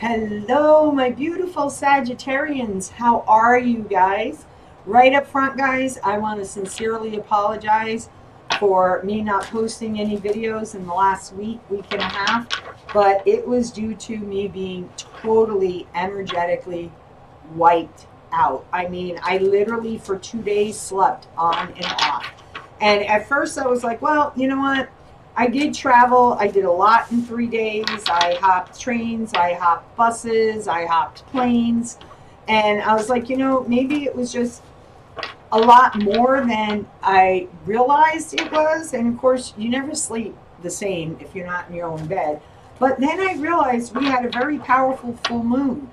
Hello, my beautiful Sagittarians. How are you guys? Right up front, guys, I want to sincerely apologize for me not posting any videos in the last week and a half, but it was due to me being totally energetically wiped out. I mean, I literally for 2 days slept on and off. And at first I was like, well, you know what? I did travel. I did a lot in 3 days. I hopped trains, I hopped buses, I hopped planes. And I was like, maybe it was just a lot more than I realized it was. And of course, you never sleep the same if you're not in your own bed. But then I realized we had a very powerful full moon.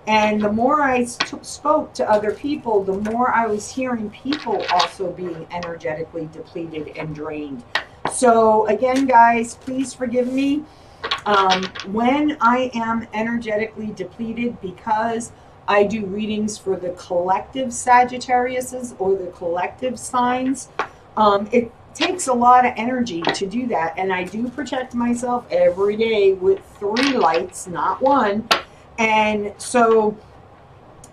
And the more I spoke to other people, the more I was hearing people also being energetically depleted and drained. So, again, guys, please forgive me when I am energetically depleted, because I do readings for the collective Sagittariuses or the collective signs. It takes a lot of energy to do that, and I do protect myself every day with 3 lights, not one. And so,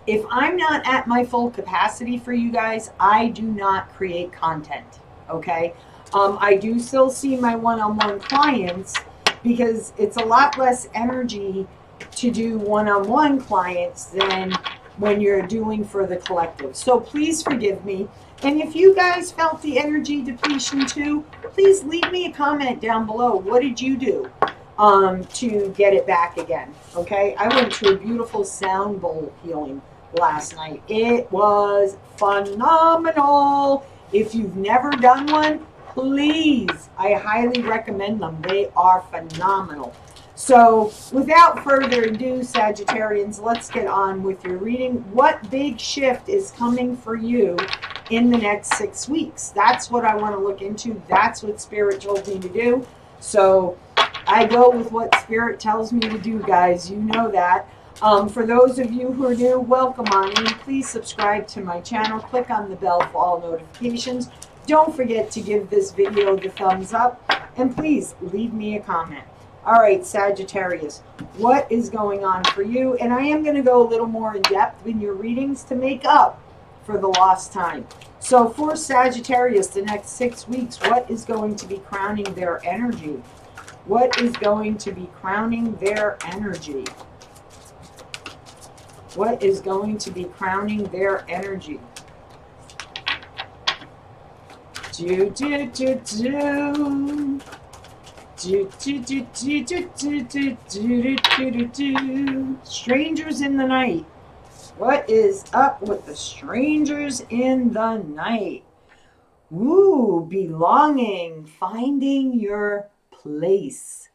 if I'm not at my full capacity for you guys, I do not create content. Okay. I do still see my one-on-one clients because it's a lot less energy to do one-on-one clients than when you're doing for the collective. So please forgive me. And if you guys felt the energy depletion too, please leave me a comment down below. What did you do to get it back again? Okay. I went to a beautiful sound bowl healing last night. It was phenomenal. If you've never done one, please, I highly recommend them. They are phenomenal. So, without further ado, Sagittarians, let's get on with your reading. What big shift is coming for you in the next 6 weeks? That's what I want to look into. That's what Spirit told me to do. So, I go with what Spirit tells me to do, guys. You know that. For those of you who are new, welcome on in. Please subscribe to my channel. Click on the bell for all notifications. Don't forget to give this video the thumbs up. And please leave me a comment. All right, Sagittarius, what is going on for you? And I am going to go a little more in depth in your readings to make up for the lost time. So for Sagittarius, the next 6 weeks, what is going to be crowning their energy? What is going to be crowning their energy? What is going to be crowning their energy? Do, do, do, do. Do, do, do, do, do, do, do, do, do, do, do. Strangers in the night. What is up with the strangers in the night? Woo, belonging, finding your place,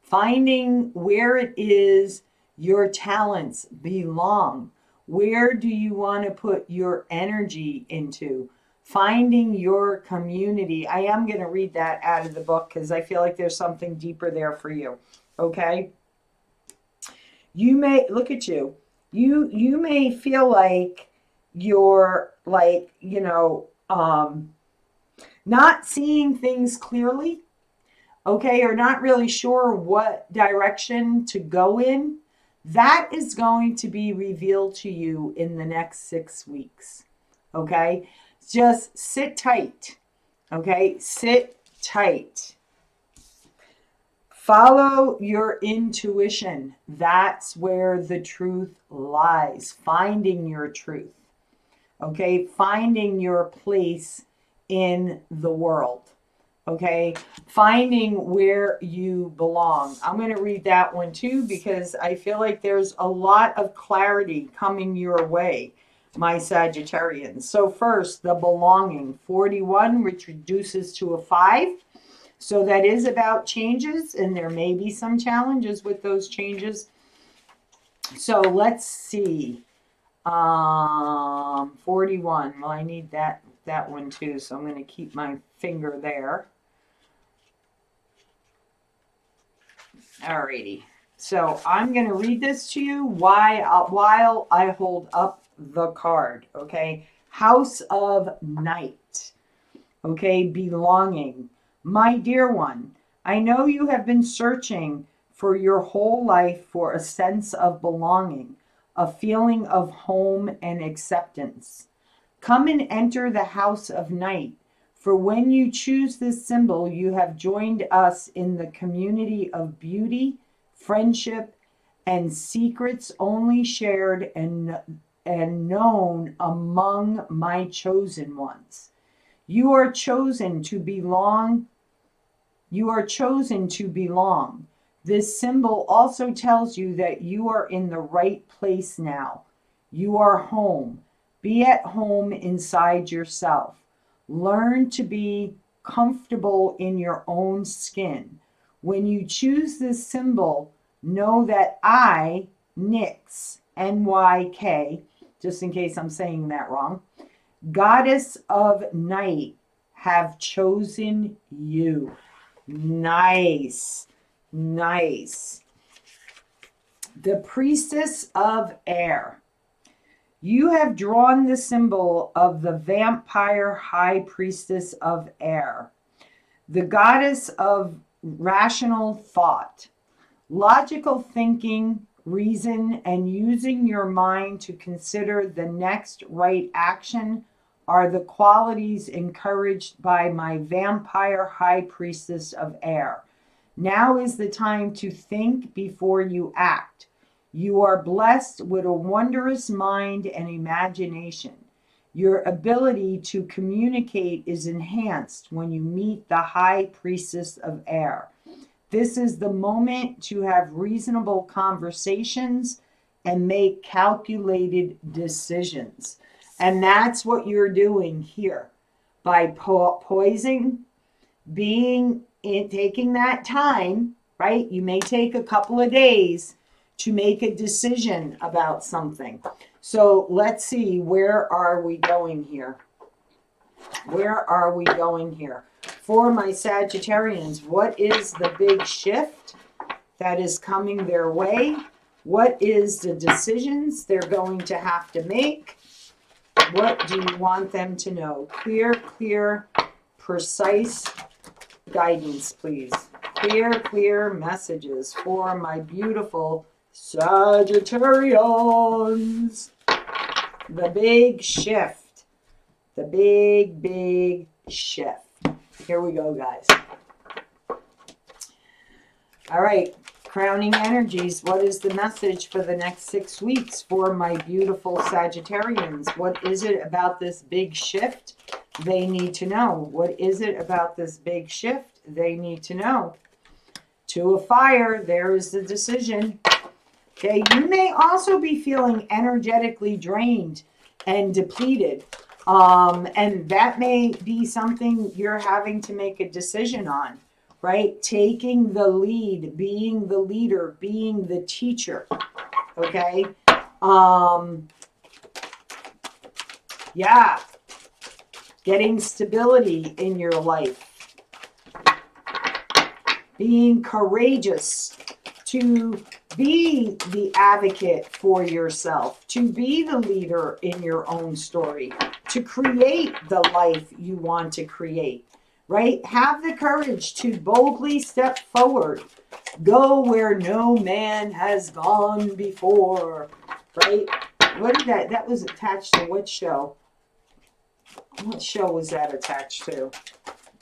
finding where it is your talents belong. Where do you want to put your energy into? Finding your community. I am going to read that out of the book because I feel like there's something deeper there for you. Okay. You may look at you. You may feel like you're like, not seeing things clearly. Okay. Or not really sure what direction to go in. That is going to be revealed to you in the next 6 weeks. Okay. Just sit tight. Okay. Sit tight. Follow your intuition. That's where the truth lies. Finding your truth. Okay. Finding your place in the world. Okay. Finding where you belong. I'm going to read that one too because I feel like there's a lot of clarity coming your way, my Sagittarians. So first, the belonging. 41, which reduces to a 5. So that is about changes, and there may be some challenges with those changes. So let's see. 41. Well, I need that one too, so I'm going to keep my finger there. Alrighty. So I'm going to read this to you while I hold up the card. Okay. House of Night. Okay. Belonging. My dear one, I know you have been searching for your whole life for a sense of belonging, a feeling of home and acceptance. Come and enter the house of night, for when you choose this symbol, you have joined us in the community of beauty, friendship, and secrets only shared and known among my chosen ones. You are chosen to belong. You are chosen to belong. This symbol also tells you that you are in the right place now. You are home. Be at home inside yourself. Learn to be comfortable in your own skin. When you choose this symbol, know that I, Nyx, N-Y-K, just in case I'm saying that wrong, Goddess of Night, have chosen you. Nice. Nice. The Priestess of Air. You have drawn the symbol of the vampire high priestess of air, the goddess of rational thought, logical thinking, reason, and using your mind to consider the next right action are the qualities encouraged by my vampire high priestess of air. Now is the time to think before you act. You are blessed with a wondrous mind and imagination. Your ability to communicate is enhanced when you meet the high priestess of air. This is the moment to have reasonable conversations and make calculated decisions. And that's what you're doing here by poising, taking that time, right? You may take a couple of days to make a decision about something. So let's see, where are we going here? Where are we going here? For my Sagittarians, what is the big shift that is coming their way? What is the decisions they're going to have to make? What do you want them to know? Clear, precise guidance, please. Clear messages for my beautiful Sagittarians. The big shift. The big shift. Here we go, guys. All right. Crowning energies. What is the message for the next 6 weeks for my beautiful Sagittarians? What is it about this big shift they need to know? What is it about this big shift they need to know? Two of Fire. There is the decision. Okay, you may also be feeling energetically drained and depleted. And that may be something you're having to make a decision on, right? Taking the lead, being the leader, being the teacher, okay? Yeah, getting stability in your life. Being courageous to be the advocate for yourself, to be the leader in your own story, to create the life you want to create, right? Have the courage to boldly step forward. Go where no man has gone before, right? What did that was attached to what show? What show was that attached to?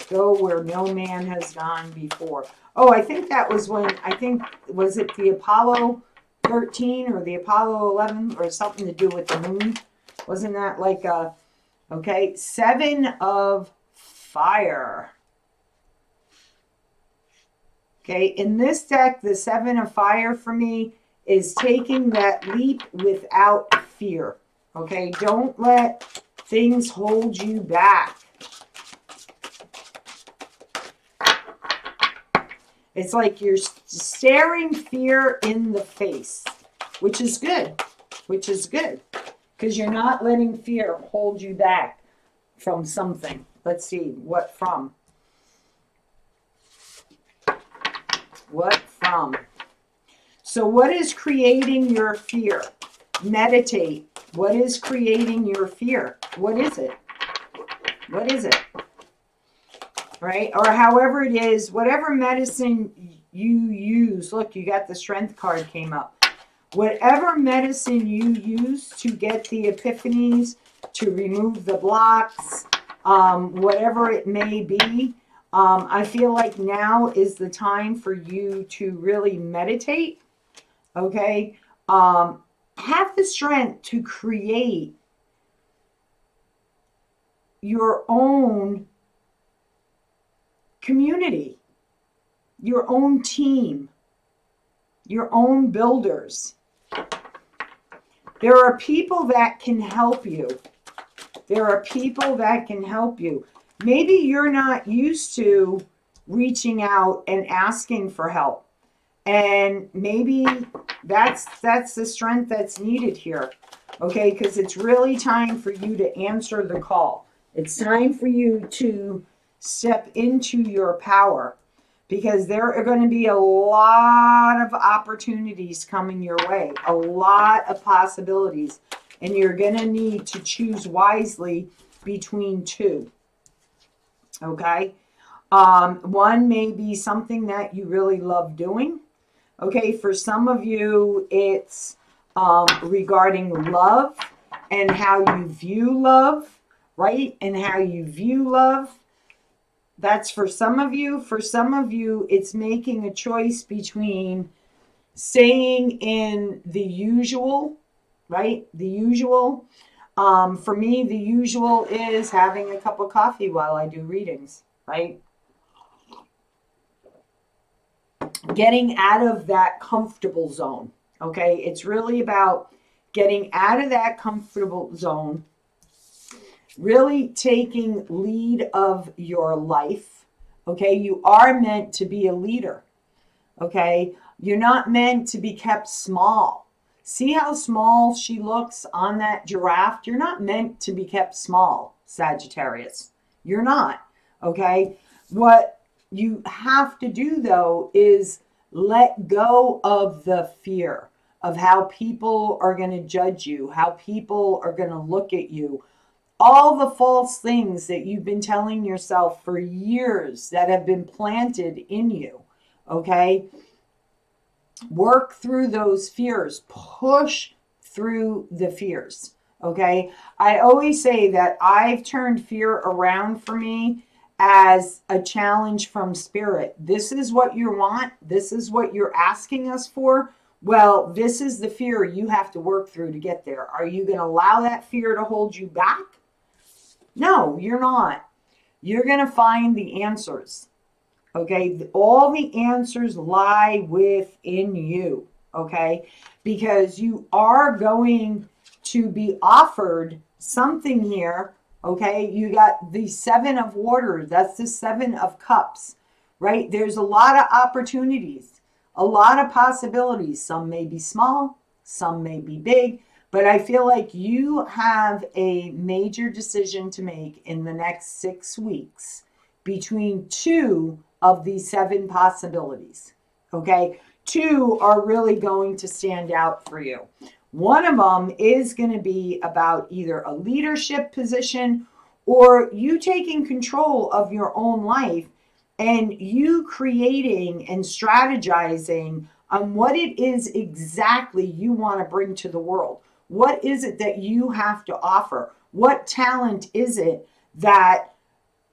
Go where no man has gone before. Oh, I think that was was it the Apollo 13 or the Apollo 11 or something to do with the moon? Wasn't that like okay, 7 of Fire. Okay, in this deck, the 7 of Fire for me is taking that leap without fear. Okay, don't let things hold you back. It's like you're staring fear in the face, which is good, because you're not letting fear hold you back from something. Let's see, what from? What from? So what is creating your fear? Meditate. What is creating your fear? What is it? What is it? Right? Or however it is, whatever medicine you use, look, you got the strength card came up. Whatever medicine you use to get the epiphanies, to remove the blocks, whatever it may be, I feel like now is the time for you to really meditate, okay? Have the strength to create your own community, your own team, your own builders. There are people that can help you. There are people that can help you. Maybe you're not used to reaching out and asking for help. And maybe that's the strength that's needed here. Okay, because it's really time for you to answer the call. It's time for you to step into your power, because there are going to be a lot of opportunities coming your way, a lot of possibilities, and you're going to need to choose wisely between two. Okay, one may be something that you really love doing. Okay, for some of you, it's regarding love and how you view love, right? And how you view love. That's for some of you. For some of you, it's making a choice between staying in the usual, right? The usual. For me, the usual is having a cup of coffee while I do readings, right? Getting out of that comfortable zone, okay? It's really about getting out of that comfortable zone, really taking lead of your life, okay? You are meant to be a leader, okay? You're not meant to be kept small. See how small she looks on that giraffe? You're not meant to be kept small, Sagittarius. You're not, okay? What you have to do, though, is let go of the fear of how people are going to judge you, how people are going to look at you. All the false things that you've been telling yourself for years that have been planted in you, okay? Work through those fears. Push through the fears, okay? I always say that I've turned fear around for me as a challenge from spirit. This is what you want. This is what you're asking us for. Well, this is the fear you have to work through to get there. Are you going to allow that fear to hold you back? No, you're not. You're going to find the answers. Okay, all the answers lie within you. Okay, because you are going to be offered something here. Okay, you got the 7 of Water. That's the 7 of Cups, right? There's a lot of opportunities, a lot of possibilities. Some may be small, some may be big. But I feel like you have a major decision to make in the next 6 weeks between 2 of these 7 possibilities. Okay, 2 are really going to stand out for you. One of them is going to be about either a leadership position or you taking control of your own life and you creating and strategizing on what it is exactly you want to bring to the world. What is it that you have to offer? What talent is it that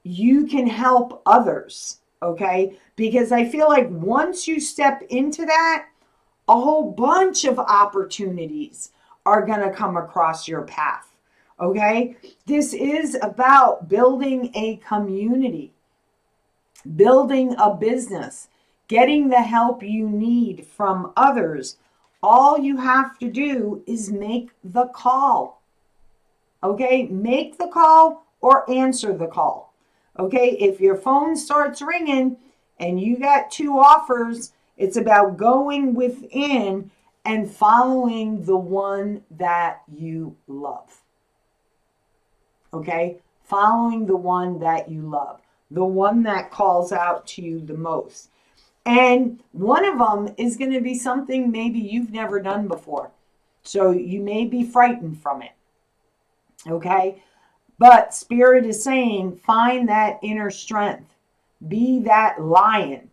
you can help others? Okay, because I feel like once you step into that, a whole bunch of opportunities are going to come across your path. Okay, this is about building a community, building a business, getting the help you need from others. All you have to do is make the call. Okay, make the call or answer the call. Okay, if your phone starts ringing and you got 2 offers, it's about going within and following the one that you love. Okay, following the one that you love, the one that calls out to you the most. And one of them is going to be something maybe you've never done before. So you may be frightened from it. Okay? But Spirit is saying, find that inner strength. Be that lion,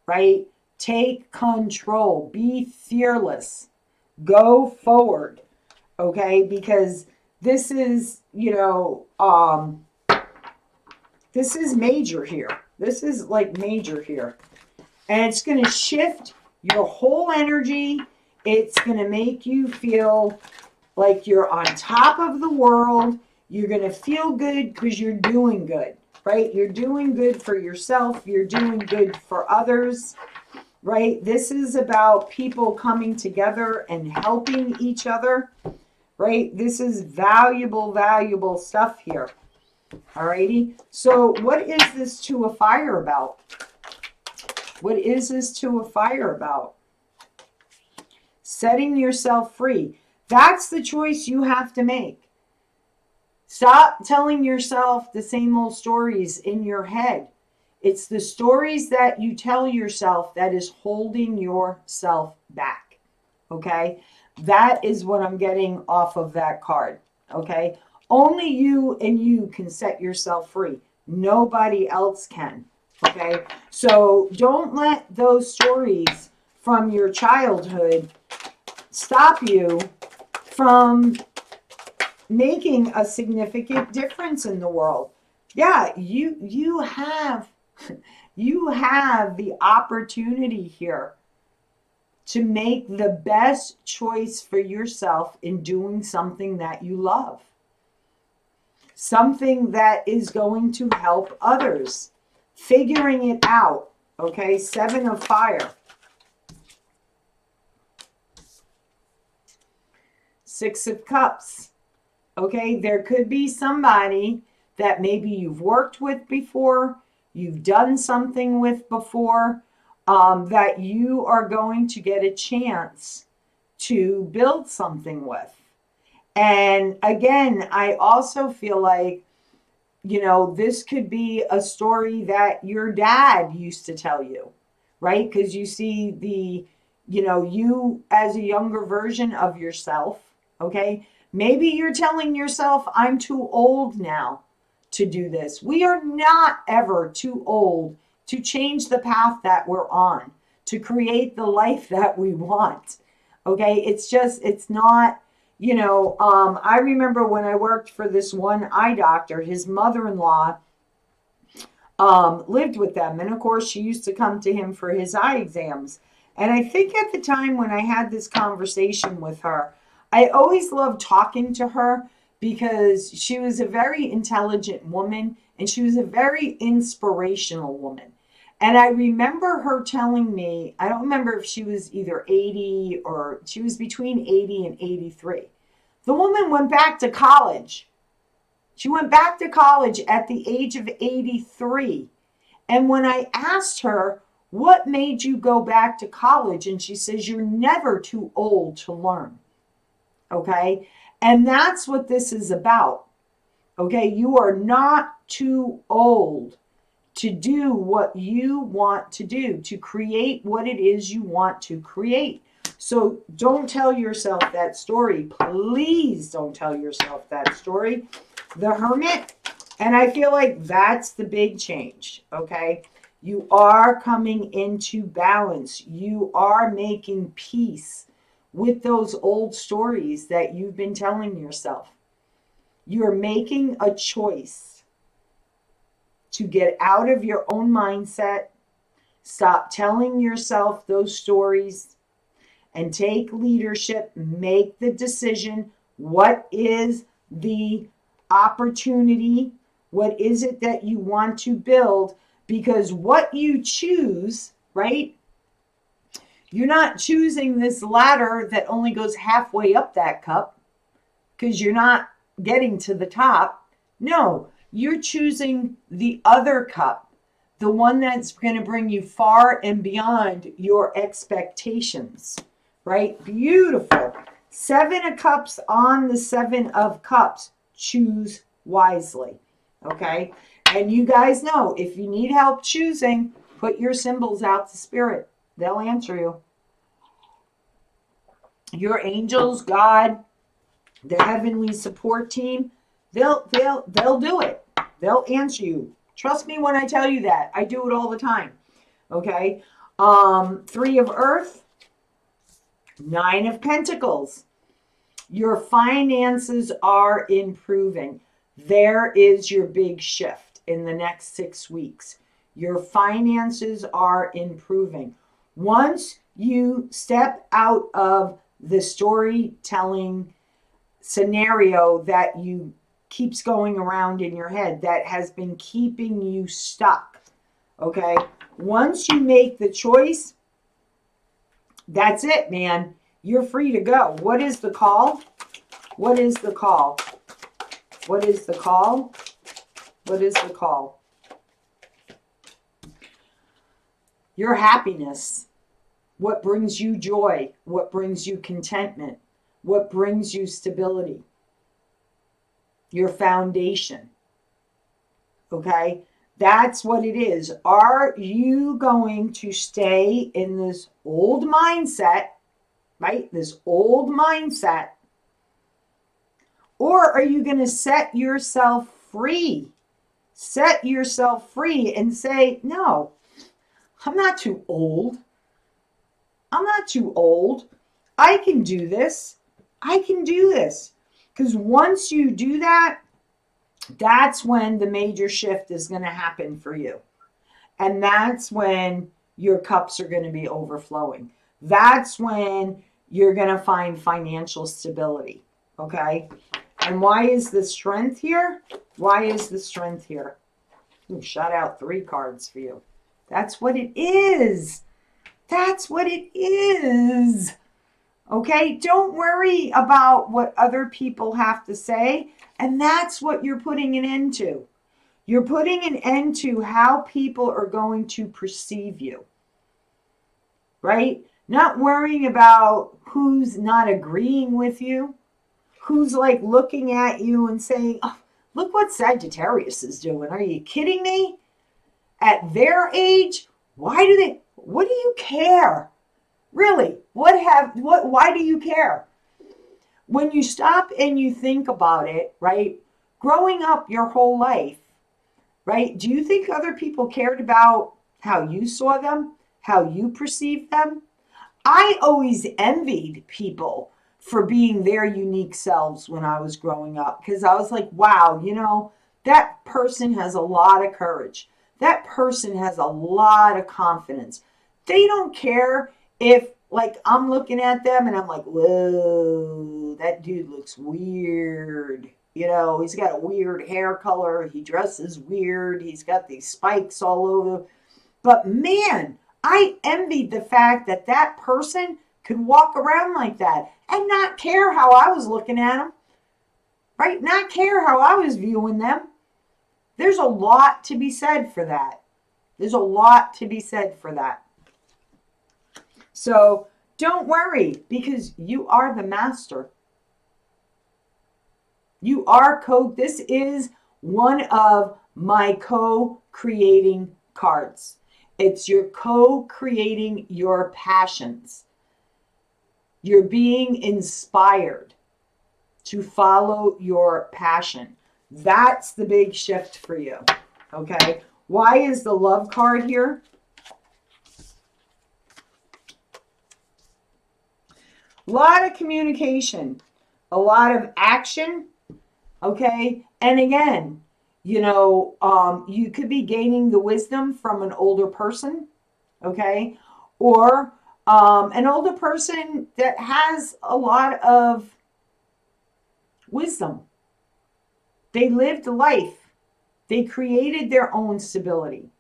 right? Take control. Be fearless. Go forward. Okay? Because this is, this is major here. This is like major here. And it's going to shift your whole energy. It's going to make you feel like you're on top of the world. You're going to feel good because you're doing good, right? You're doing good for yourself. You're doing good for others, right? This is about people coming together and helping each other, right? This is valuable, valuable stuff here. Alrighty. So what is this Two of Fire about? What is this Two of Fire about? Setting yourself free. That's the choice you have to make. Stop telling yourself the same old stories in your head. It's the stories that you tell yourself that is holding yourself back. Okay? That is what I'm getting off of that card. Okay? Only you and you can set yourself free. Nobody else can. Okay? So don't let those stories from your childhood stop you from making a significant difference in the world. Yeah, you have the opportunity here to make the best choice for yourself in doing something that you love. Something that is going to help others. Figuring it out. Okay, Seven of Fire. Six of Cups. Okay, there could be somebody that maybe you've worked with before, you've done something with before, that you are going to get a chance to build something with. And again, I also feel like, this could be a story that your dad used to tell you, right? Because you see you as a younger version of yourself, okay? Maybe you're telling yourself, I'm too old now to do this. We are not ever too old to change the path that we're on, to create the life that we want. Okay, it's not, I remember when I worked for this one eye doctor, his mother-in-law lived with them. And of course, she used to come to him for his eye exams. And I think at the time when I had this conversation with her, I always loved talking to her because she was a very intelligent woman and she was a very inspirational woman. And I remember her telling me, I don't remember if she was either 80 or she was between 80 and 83. The woman went back to college. She went back to college at the age of 83. And when I asked her, what made you go back to college? And she says, you're never too old to learn. Okay? And that's what this is about. Okay? You are not too old to do what you want to do, to create what it is you want to create. So don't tell yourself that story. Please don't tell yourself that story. The Hermit, and I feel like that's the big change, okay? You are coming into balance. You are making peace with those old stories that you've been telling yourself. You're making a choice to get out of your own mindset, stop telling yourself those stories, and take leadership, make the decision. What is the opportunity? What is it that you want to build? Because what you choose, right? You're not choosing this ladder that only goes halfway up that cup because you're not getting to the top. No, you're choosing the other cup, the one that's going to bring you far and beyond your expectations, right? Beautiful. Seven of Cups on the Seven of Cups. Choose wisely, okay? And you guys know, if you need help choosing, put your symbols out to Spirit. They'll answer you. Your angels, God, the heavenly support team, they'll do it. They'll answer you. Trust me when I tell you that. I do it all the time. Okay? Three of Earth, Nine of Pentacles. Your finances are improving. There is your big shift in the next 6 weeks. Your finances are improving. Once you step out of the storytelling scenario that you keeps going around in your head that has been keeping you stuck, okay? Once you make the choice, that's it, man. You're free to go. What is the call? What is the call? What is the call? What is the call? Your happiness. What brings you joy? What brings you contentment? What brings you stability? Your foundation. Okay? That's what it is. Are you going to stay in this old mindset, right? This old mindset. Or are you going to set yourself free? Set yourself free and say, no, I'm not too old. I'm not too old. I can do this. I can do this. Because once you do that, that's when the major shift is going to happen for you. And that's when your cups are going to be overflowing. That's when you're going to find financial stability. Okay? And why is the strength here? Why is the strength here? Ooh, shot out 3 cards for you. That's what it is. That's what it is. Okay? Don't worry about what other people have to say. And that's what you're putting an end to. You're putting an end to how people are going to perceive you. Right? Not worrying about who's not agreeing with you. Who's like looking at you and saying, oh, look what Sagittarius is doing. Are you kidding me? At their age, what do you care? Really? Why do you care? When you stop and you think about it, right? Growing up your whole life, right? Do you think other people cared about how you saw them? How you perceived them? I always envied people for being their unique selves when I was growing up. Because I was like, wow, that person has a lot of courage. That person has a lot of confidence. They don't care if, like, I'm looking at them and I'm like, whoa, that dude looks weird. He's got a weird hair color. He dresses weird. He's got these spikes all over. But man, I envied the fact that that person could walk around like that and not care how I was looking at them, right? Not care how I was viewing them. There's a lot to be said for that. There's a lot to be said for that. So don't worry, because you are the master. You are this is one of my co-creating cards. It's your co-creating your passions. You're being inspired to follow your passion. That's the big shift for you. Okay? Why is the love card here? A lot of communication, a lot of action. Okay? And again, you could be gaining the wisdom from an older person. Okay? Or an older person that has a lot of wisdom. They lived life. They created their own stability.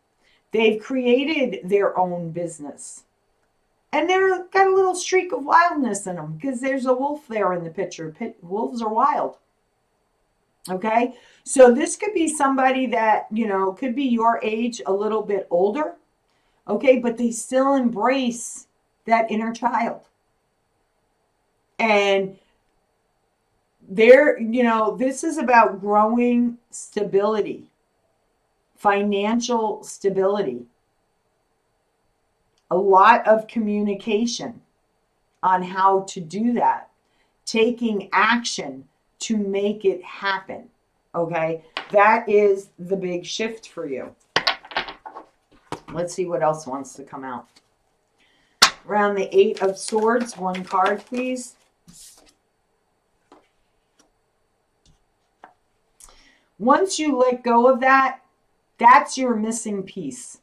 They've created their own business. And they've got a little streak of wildness in them because there's a wolf there in the picture. Wolves are wild. Okay? So this could be somebody that, could be your age, a little bit older. Okay? But they still embrace that inner child. And this is about growing stability, financial stability, a lot of communication on how to do that, taking action to make it happen. Okay, that is the big shift for you. Let's see what else wants to come out. around the Eight of Swords. One card, please. Once you let go of that, that's your missing piece.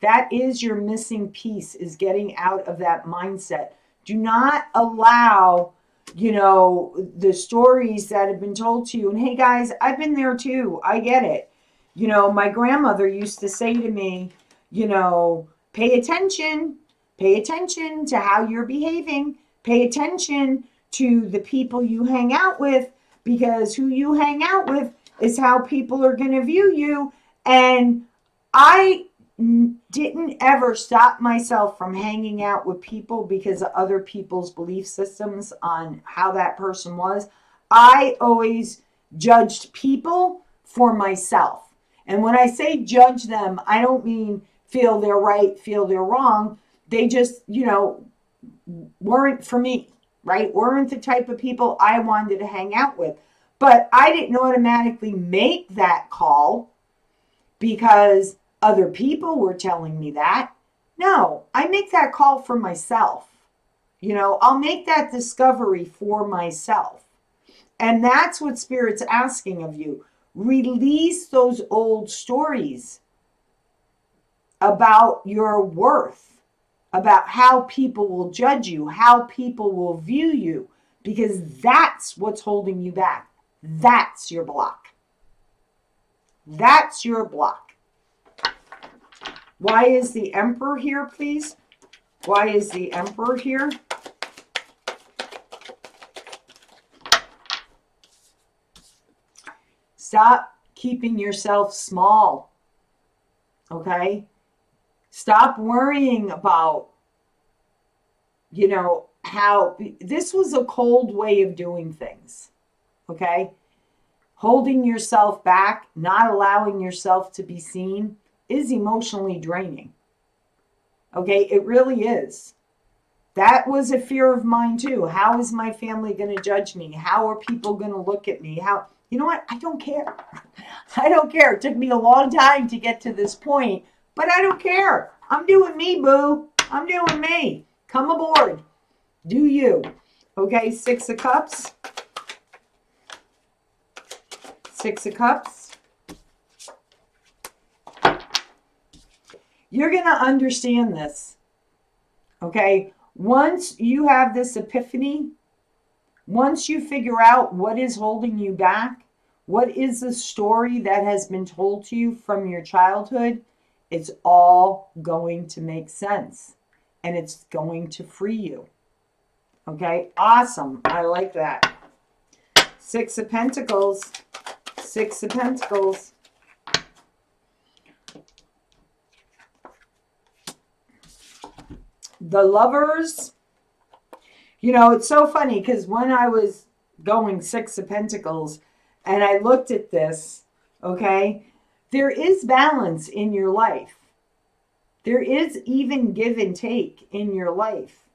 That is your missing piece, is getting out of that mindset. Do not allow, you know, the stories that have been told to you. And hey guys, I've been there too. I get it. You know, my grandmother used to say to me, you know, pay attention to how you're behaving. Pay attention to the people you hang out with, because who you hang out with is how people are going to view you. And I didn't ever stop myself from hanging out with people because of other people's belief systems on how that person was. I always judged people for myself. And when I say judge them, I don't mean feel they're right, feel they're wrong. They just, you know, weren't for me, right? Weren't the type of people I wanted to hang out with. But I didn't automatically make that call because other people were telling me that. No, I make that call for myself. You know, I'll make that discovery for myself. And that's what Spirit's asking of you. Release those old stories about your worth, about how people will judge you, how people will view you, because that's what's holding you back. That's your block. That's your block. Why is the Emperor here, please? Why is the Emperor here? Stop keeping yourself small, okay? Stop worrying about, you know, how this was a cold way of doing things, okay? Holding yourself back, not allowing yourself to be seen is emotionally draining, okay? It really is. That was a fear of mine too. How is my family going to judge me? How are people going to look at me? How, you know what? I don't care. I don't care. It took me a long time to get to this point, but I don't care. I'm doing me, boo. I'm doing me. Come aboard. Do you. Okay, Six of Cups. Six of Cups. You're going to understand this. Okay? Once you have this epiphany, once you figure out what is holding you back, what is the story that has been told to you from your childhood, it's all going to make sense. And it's going to free you. Okay? Awesome. I like that. Six of Pentacles. Six of Pentacles. The Lovers. You know, it's so funny because when I was going Six of Pentacles and I looked at this, okay, there is balance in your life. There is even give and take in your life.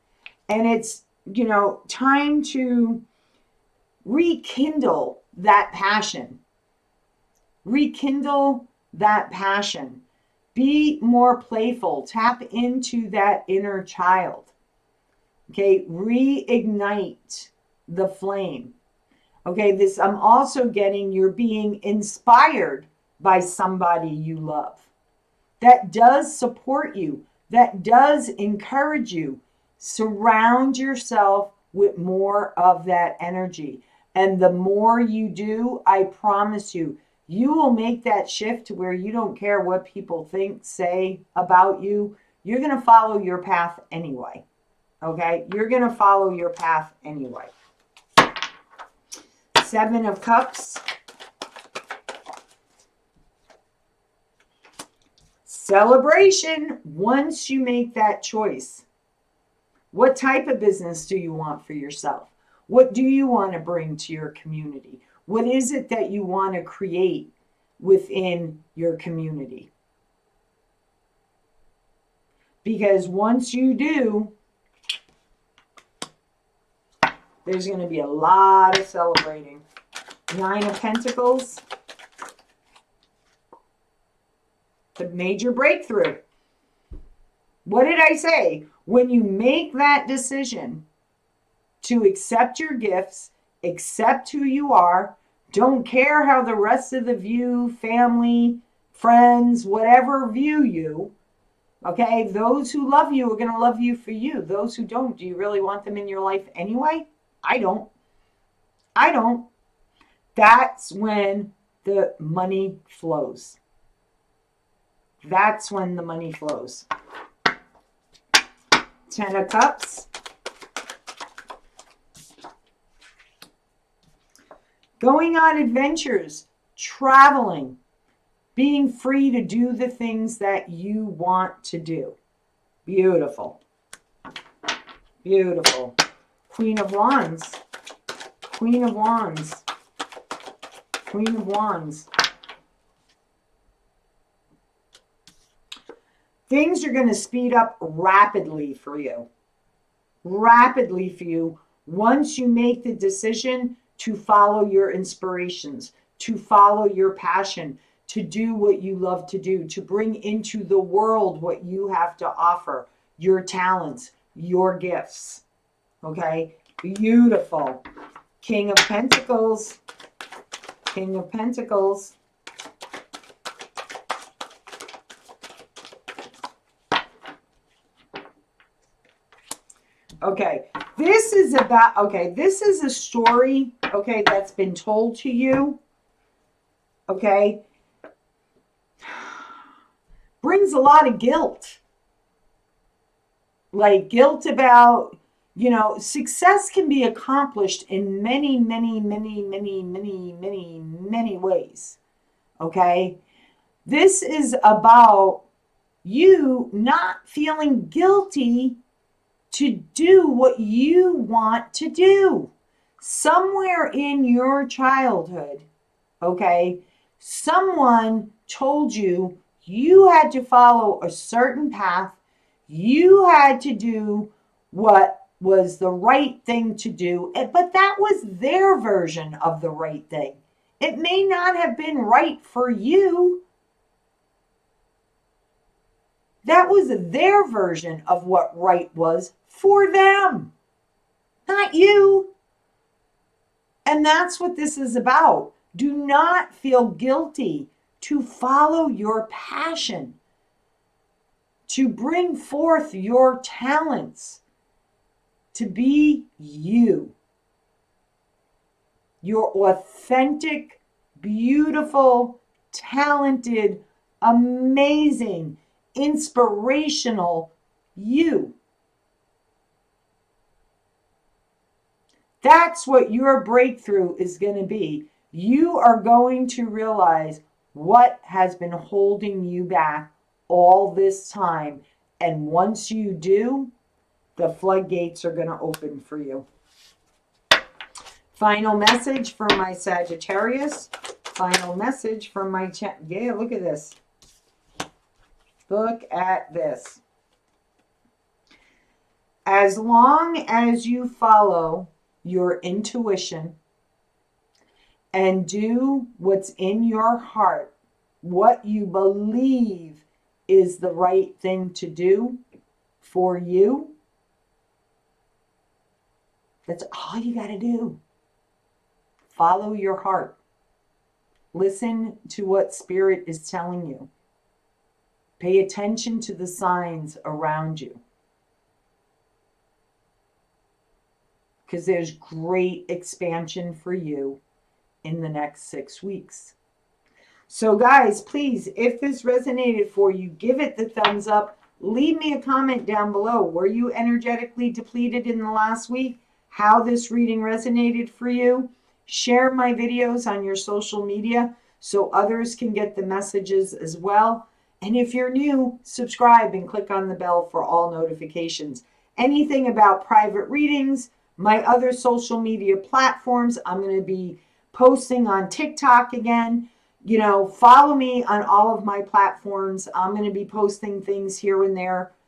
And it's, you know, time to rekindle that passion. Rekindle that passion. Be more playful. Tap into that inner child. Okay, reignite the flame. Okay, this I'm also getting you're being inspired by somebody you love. That does support you. That does encourage you. Surround yourself with more of that energy. And the more you do, I promise you, you will make that shift to where you don't care what people think, say about you. You're going to follow your path anyway. Okay? You're going to follow your path anyway. Seven of Cups. Celebration once you make that choice. What type of business do you want for yourself? What do you want to bring to your community? What is it that you want to create within your community? Because once you do, there's going to be a lot of celebrating. Nine of Pentacles. The major breakthrough. What did I say? When you make that decision to accept your gifts, accept who you are, don't care how the rest of the view, family, friends, whatever view you, okay? Those who love you are going to love you for you. Those who don't, do you really want them in your life anyway? I don't. I don't. That's when the money flows. That's when the money flows. 10 of Cups. Going on adventures, traveling, being free to do the things that you want to do. Beautiful. Beautiful. Queen of Wands. Queen of Wands. Queen of Wands. Things are going to speed up rapidly for you. Rapidly for you once you make the decision to follow your inspirations, to follow your passion, to do what you love to do, to bring into the world what you have to offer, your talents, your gifts. Okay? Beautiful. King of Pentacles. King of Pentacles. Okay, this is a story, okay, that's been told to you, okay, brings a lot of guilt, like guilt about, success can be accomplished in many, many, many, many, many, many, many ways, okay. This is about you not feeling guilty to do what you want to do. Somewhere in your childhood, okay, someone told you you had to follow a certain path. You had to do what was the right thing to do, but that was their version of the right thing. It may not have been right for you. That was their version of what right was for them, not you. And that's what this is about. Do not feel guilty to follow your passion, to bring forth your talents, to be you. Your authentic, beautiful, talented, amazing, inspirational you. That's what your breakthrough is going to be. You are going to realize what has been holding you back all this time. And once you do, the floodgates are going to open for you. Final message for my Sagittarius. Final message from my yeah, look at this. Look at this. As long as you follow your intuition and do what's in your heart, what you believe is the right thing to do for you, that's all you got to do. Follow your heart. Listen to what Spirit is telling you. Pay attention to the signs around you. Because there's great expansion for you in the next 6 weeks. So guys, please, if this resonated for you, give it the thumbs up. Leave me a comment down below. Were you energetically depleted in the last week? How this reading resonated for you? Share my videos on your social media so others can get the messages as well. And if you're new, subscribe and click on the bell for all notifications. Anything about private readings, my other social media platforms, I'm going to be posting on TikTok again. Follow me on all of my platforms. I'm going to be posting things here and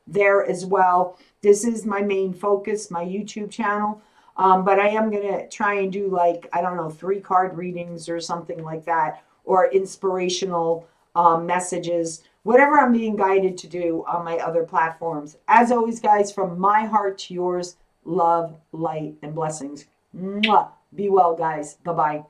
there as well. This is my main focus, my YouTube channel. But I am going to try and do 3 card readings or something like that, or inspirational messages whatever I'm being guided to do on my other platforms. As always, guys, from my heart to yours, love, light, and blessings. Mwah. Be well, guys. Bye-bye.